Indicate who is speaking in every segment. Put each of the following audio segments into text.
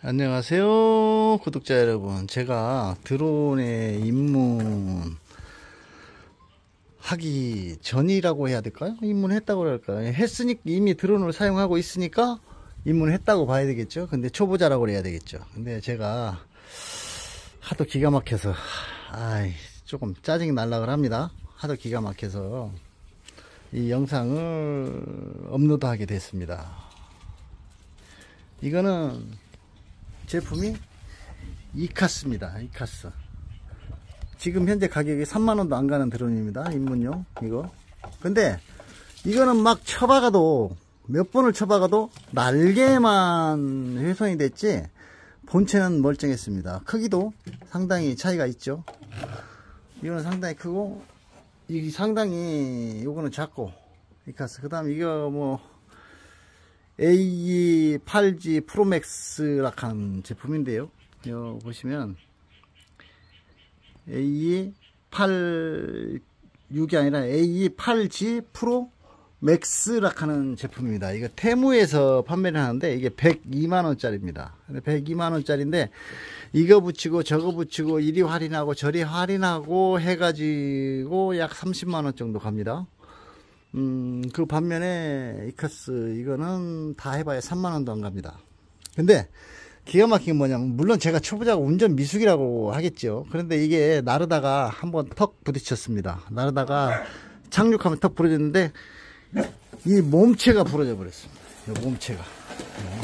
Speaker 1: 안녕하세요 구독자 여러분, 제가 드론에 입문하기 전이라고 해야 될까요? 입문했다고 할까요? 했으니까 이미 드론을 사용하고 있으니까 입문했다고 봐야 되겠죠. 근데 초보자라고 해야 되겠죠. 근데 제가 하도 기가 막혀서 조금 짜증이 날라 합니다. 하도 기가 막혀서 이 영상을 업로드하게 됐습니다. 이거는 제품이 이카스입니다. 이카스. 지금 현재 가격이 3만원도 안 가는 드론입니다. 입문용 이거. 근데 이거는 막 쳐박아도, 몇 번을 쳐박아도 날개만 훼손이 됐지 본체는 멀쩡했습니다. 크기도 상당히 차이가 있죠. 이거는 상당히 크고, 이 상당히 요거는 작고, 이카스. 그 다음 이거 뭐 AE8G 프로맥스락한 제품인데요. 여기 보시면 AE86이 아니라 AE8G 프로 맥스락하는 제품입니다. 이거 테무에서 판매를 하는데 이게 102만원짜리입니다. 102만원짜리인데 이거 붙이고 저거 붙이고 이리 할인하고 저리 할인하고 해가지고 약 30만원 정도 갑니다. 그 반면에 이카스 이거는 다 해봐야 3만원도 안 갑니다. 근데 기가 막힌 게 뭐냐면, 물론 제가 초보자고 운전 미숙이라고 하겠죠. 그런데 이게 나르다가 한번 턱 부딪혔습니다. 나르다가 착륙하면 턱 부러졌는데 이 몸체가 부러져 버렸습니다. 이 몸체가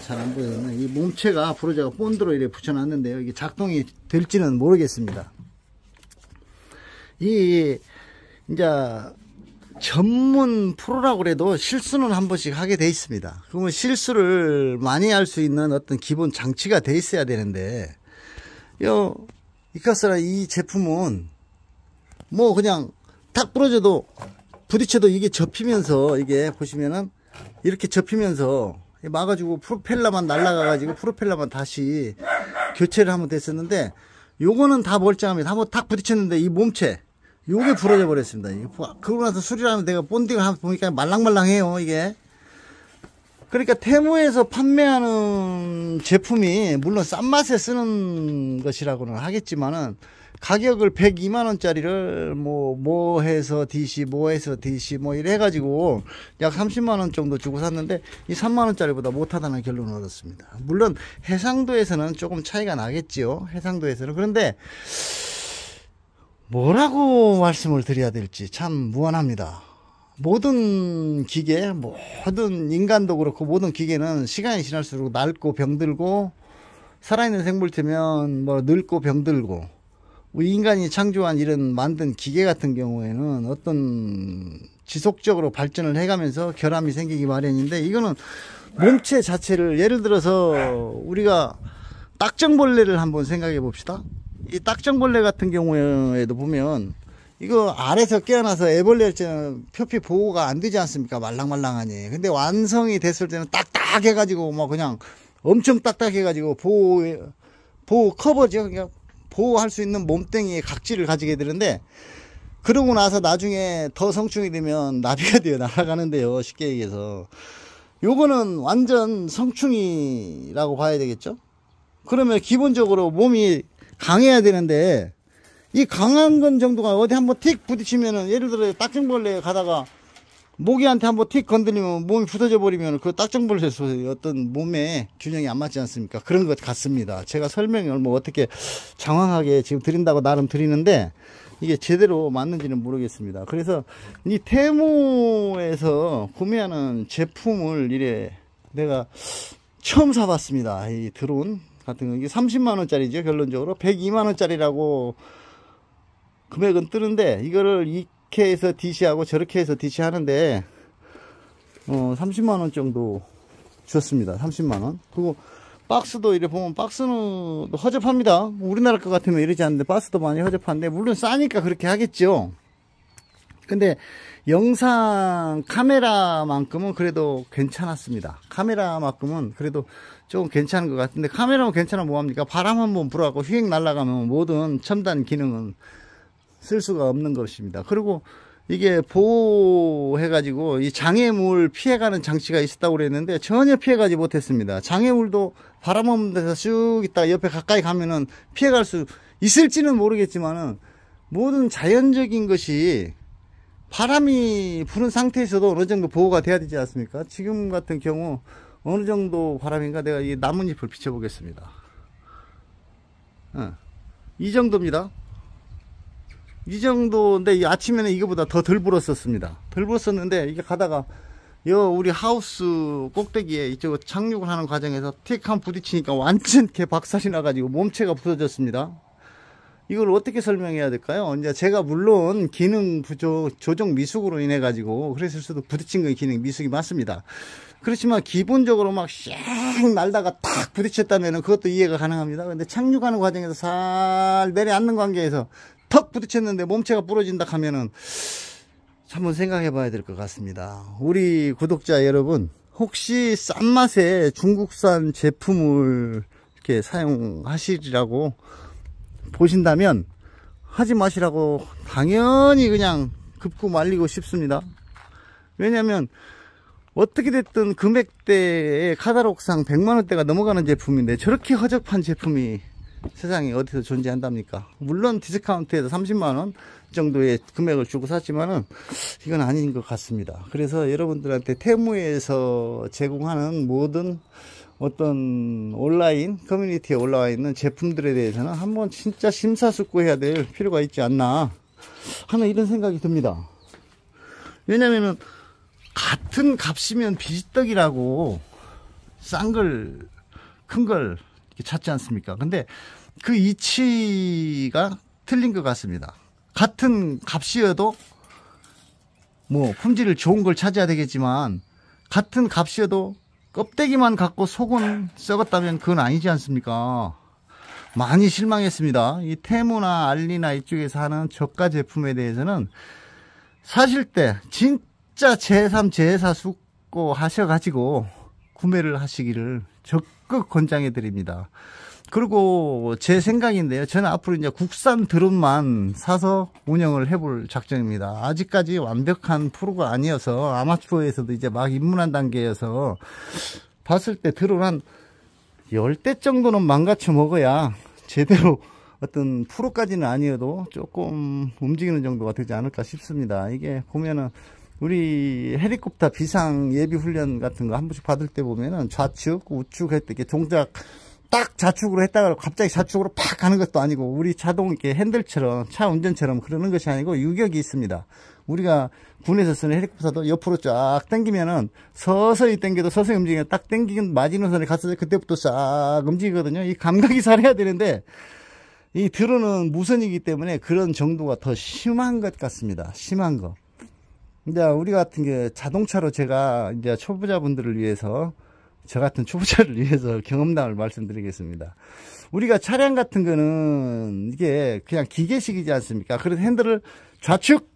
Speaker 1: 잘 안 보이는 이 몸체가 부러져가 본드로 이렇게 붙여놨는데요. 이게 작동이 될지는 모르겠습니다. 이제 전문 프로라고 그래도 실수는 한 번씩 하게 돼 있습니다. 그러면 실수를 많이 할 수 있는 어떤 기본 장치가 돼 있어야 되는데, 이카스라 이 제품은 뭐 그냥 탁 부러져도 부딪혀도 이게 접히면서, 이게 보시면은 이렇게 접히면서 막아주고 프로펠러만 날아가가지고 프로펠러만 다시 교체를 하면 됐었는데, 요거는 다 멀쩡합니다. 한번 탁 부딪혔는데 이 몸체 요게 부러져 버렸습니다. 그러고 나서 수리를 하면 내가 본딩을 하면 보니까 말랑말랑해요, 이게. 그러니까 테무에서 판매하는 제품이 물론 싼 맛에 쓰는 것이라고는 하겠지만은, 가격을 102만원짜리를 뭐 해서 DC 뭐 이래 해가지고 약 30만원 정도 주고 샀는데, 이 3만원짜리보다 못하다는 결론을 얻었습니다. 물론 해상도에서는 조금 차이가 나겠지요. 해상도에서는. 그런데 뭐라고 말씀을 드려야 될지 참 무한합니다. 모든 기계, 모든 인간도 그렇고 모든 기계는 시간이 지날수록 낡고 병들고, 살아있는 생물체면 늙고 병들고, 인간이 창조한 이런 만든 기계 같은 경우에는 어떤 지속적으로 발전을 해가면서 결함이 생기기 마련인데, 이거는 몸체 자체를, 예를 들어서 우리가 딱정벌레를 한번 생각해 봅시다. 이 딱정벌레 같은 경우에도 보면 이거 알에서 깨어나서 애벌레는 표피 보호가 안 되지 않습니까? 말랑말랑하니. 근데 완성이 됐을 때는 딱딱해가지고 그냥 엄청 딱딱해가지고 보호 커버죠. 그러니까 보호할 수 있는 몸뚱이의 각질을 가지게 되는데, 그러고 나서 나중에 더 성충이 되면 나비가 되어 날아가는데요. 쉽게 얘기해서 요거는 완전 성충이라고 봐야 되겠죠. 그러면 기본적으로 몸이 강해야 되는데, 이 강한 건 정도가 어디 한번 틱 부딪히면은, 예를 들어 딱정벌레 가다가 모기한테 한번 틱 건드리면 몸이 부서져 버리면 그 딱정벌레 어떤 몸에 균형이 안 맞지 않습니까? 그런 것 같습니다. 제가 설명을 어떻게 장황하게 지금 드린다고 나름 드리는데 이게 제대로 맞는지는 모르겠습니다. 그래서 이 테무에서 구매하는 제품을 내가 처음 사봤습니다. 이 드론 같은 거, 이게 30만원짜리죠. 결론적으로 102만원짜리라고 금액은 뜨는데, 이거를 이렇게 해서 DC하고 저렇게 해서 DC 하는데 30만원 정도 줬습니다. 30만원. 그리고 박스도 이래 보면 박스는 허접합니다. 우리나라 것 같으면 이러지 않는데 박스도 많이 허접한데, 물론 싸니까 그렇게 하겠죠. 근데 영상 카메라만큼은 그래도 괜찮았습니다. 카메라만큼은 그래도 조금 괜찮은 것 같은데, 카메라만 괜찮아 뭐합니까? 바람 한번 불어갖고 휘행 날아가면 모든 첨단 기능은 쓸 수가 없는 것입니다. 그리고 이게 보호해가지고 이 장애물 피해가는 장치가 있었다고 그랬는데 전혀 피해가지 못했습니다. 장애물도 바람 없는 데서 쭉 있다가 옆에 가까이 가면은 피해갈 수 있을지는 모르겠지만은 모든 자연적인 것이 바람이 부는 상태에서도 어느 정도 보호가 돼야 되지 않습니까? 지금 같은 경우 어느 정도 바람인가 내가 이 나뭇잎을 비춰보겠습니다. 이 정도입니다. 이 정도인데 이 아침에는 이거보다 더 덜 불었었습니다. 덜 불었었는데 이게 가다가 우리 하우스 꼭대기에 이쪽 착륙을 하는 과정에서 틱 한 부딪히니까 완전 개 박살이 나가지고 몸체가 부서졌습니다. 이걸 어떻게 설명해야 될까요? 이제 제가 물론 기능 부족, 조정 미숙으로 인해 가지고 그랬을 수도 부딪힌 건 기능 미숙이 맞습니다. 그렇지만 기본적으로 막 샥 날다가 탁 부딪혔다면 그것도 이해가 가능합니다. 근데 착륙하는 과정에서 살 내려앉는 관계에서 턱 부딪혔는데 몸체가 부러진다 하면은 한번 생각해 봐야 될 것 같습니다. 우리 구독자 여러분, 혹시 싼 맛에 중국산 제품을 이렇게 사용하시리라고 보신다면 하지 마시라고 당연히 그냥 긋고 말리고 싶습니다. 왜냐면 어떻게 됐든 금액대의 카탈로그상 100만원대가 넘어가는 제품인데 저렇게 허접한 제품이 세상에 어디서 존재한답니까? 물론 디스카운트에서 30만원 정도의 금액을 주고 샀지만은 이건 아닌 것 같습니다. 그래서 여러분들한테 테무에서 제공하는 모든 어떤 온라인 커뮤니티에 올라와 있는 제품들에 대해서는 한번 진짜 심사숙고해야 될 필요가 있지 않나 하는 이런 생각이 듭니다. 왜냐면은 같은 값이면 비지떡이라고 싼 걸, 큰 걸 찾지 않습니까? 근데 그 이치가 틀린 것 같습니다. 같은 값이어도 뭐 품질을 좋은 걸 찾아야 되겠지만 같은 값이어도 껍데기만 갖고 속은 썩었다면 그건 아니지 않습니까? 많이 실망했습니다. 이 테무나 알리나 이쪽에서 하는 저가 제품에 대해서는 사실 때 진짜 제3, 제4 숙고 하셔가지고 구매를 하시기를 적극 권장해 드립니다. 그리고 제 생각인데요. 저는 앞으로 이제 국산 드론만 사서 운영을 해볼 작정입니다. 아직까지 완벽한 프로가 아니어서 아마추어에서도 이제 막 입문한 단계여서 봤을 때 드론 한 10대 정도는 망가쳐 먹어야 제대로 어떤 프로까지는 아니어도 조금 움직이는 정도가 되지 않을까 싶습니다. 이게 보면은 우리 헬리콥터 비상 예비 훈련 같은 거 한 번씩 받을 때 보면은 좌측, 우측 했을 때 이렇게 동작 딱 좌측으로 했다가 갑자기 좌측으로 팍 가는 것도 아니고 우리 자동 이렇게 핸들처럼 차 운전처럼 그러는 것이 아니고 유격이 있습니다. 우리가 군에서 쓰는 헬리콥터도 옆으로 쫙 당기면은 서서히 당겨도 서서히 움직이면 딱 당기는 마지노선에 갔을 때 그때부터 싹 움직이거든요. 이 감각이 살아야 되는데 이 드론은 무선이기 때문에 그런 정도가 더 심한 것 같습니다. 심한 거. 이제 우리 같은 게 자동차로 제가 이제 초보자분들을 위해서 저 같은 초보자를 위해서 경험담을 말씀드리겠습니다. 우리가 차량 같은 거는 이게 그냥 기계식이지 않습니까? 그래서 핸들을 좌측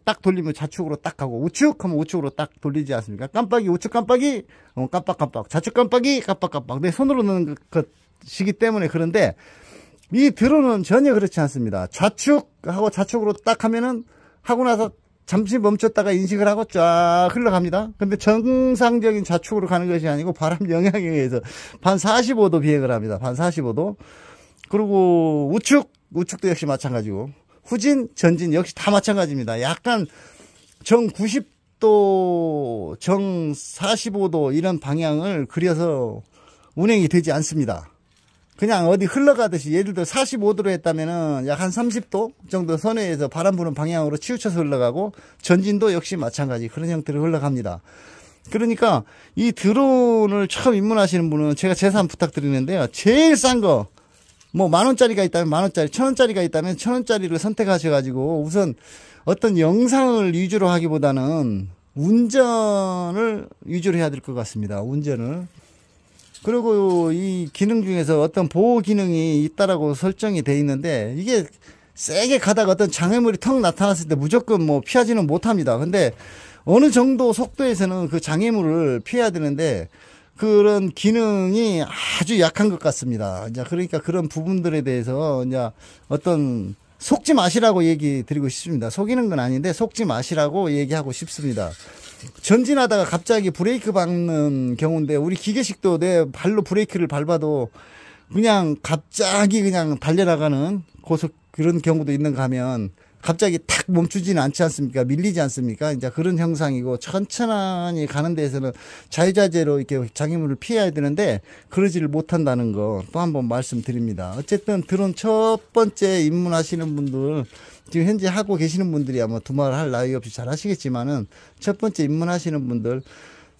Speaker 1: 딱 돌리면 좌측으로 딱 가고 우측 하면 우측으로 딱 돌리지 않습니까? 깜빡이 우측 깜빡이 깜빡깜빡 좌측 깜빡이 깜빡깜빡 내 손으로 넣는 것이기 때문에. 그런데 이 드론은 전혀 그렇지 않습니다. 좌측하고 좌측으로 딱 하면은 하고 나서 잠시 멈췄다가 인식을 하고 쫙 흘러갑니다. 근데 정상적인 좌측으로 가는 것이 아니고 바람 영향에 의해서 반 45도 비행을 합니다. 반 45도. 그리고 우측도 역시 마찬가지고 후진, 전진 역시 다 마찬가지입니다. 약간 정 90도, 정 45도 이런 방향을 그려서 운행이 되지 않습니다. 그냥 어디 흘러가듯이 예를 들어 45도로 했다면은 약 한 30도 정도 선회에서 바람 부는 방향으로 치우쳐서 흘러가고 전진도 역시 마찬가지 그런 형태로 흘러갑니다. 그러니까 이 드론을 처음 입문하시는 분은 제가 제사 부탁드리는데요. 제일 싼 거 뭐 만원짜리가 있다면 만원짜리, 천원짜리가 있다면 천원짜리를 선택하셔가지고 우선 어떤 영상을 위주로 하기보다는 운전을 위주로 해야 될 것 같습니다. 운전을. 그리고 이 기능 중에서 어떤 보호 기능이 있다라고 설정이 돼 있는데 이게 세게 가다가 어떤 장애물이 턱 나타났을 때 무조건 뭐 피하지는 못합니다. 근데 어느 정도 속도에서는 그 장애물을 피해야 되는데 그런 기능이 아주 약한 것 같습니다. 이제 그러니까 그런 부분들에 대해서 이제 어떤 속지 마시라고 얘기 드리고 싶습니다. 속이는 건 아닌데 속지 마시라고 얘기하고 싶습니다. 전진하다가 갑자기 브레이크 밟는 경우인데, 우리 기계식도 내 발로 브레이크를 밟아도 그냥 갑자기 그냥 달려나가는 그런 경우도 있는가 하면 갑자기 탁 멈추지는 않지 않습니까? 밀리지 않습니까? 이제 그런 형상이고, 천천히 가는 데에서는 자유자재로 이렇게 장애물을 피해야 되는데 그러지를 못한다는 거 또 한번 말씀드립니다. 어쨌든 드론 첫 번째 입문하시는 분들, 지금 현재 하고 계시는 분들이 아마 두말 할 나위 없이 잘 하시겠지만은, 첫 번째 입문하시는 분들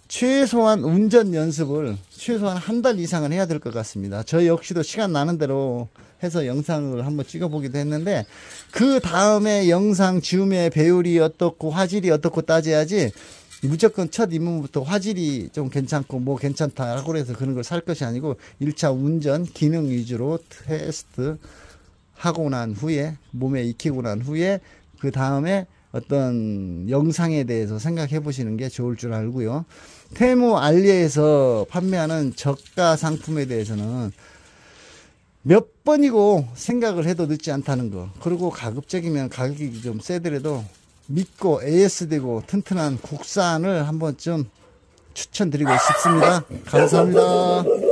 Speaker 1: 최소한 운전 연습을 최소한 한 달 이상은 해야 될 것 같습니다. 저 역시도 시간 나는 대로 해서 영상을 한번 찍어보기도 했는데, 그 다음에 영상 줌의 배율이 어떻고 화질이 어떻고 따져야지, 무조건 첫 입문부터 화질이 좀 괜찮고 뭐 괜찮다라고 해서 그런 걸 살 것이 아니고, 1차 운전 기능 위주로 테스트 하고 난 후에, 몸에 익히고 난 후에 그 다음에 어떤 영상에 대해서 생각해 보시는 게 좋을 줄 알고요. 테무 알리에서 판매하는 저가 상품에 대해서는 몇 번이고 생각을 해도 늦지 않다는 거, 그리고 가급적이면 가격이 좀 세더라도 믿고 AS되고 튼튼한 국산을 한번 좀 추천드리고 싶습니다. 감사합니다.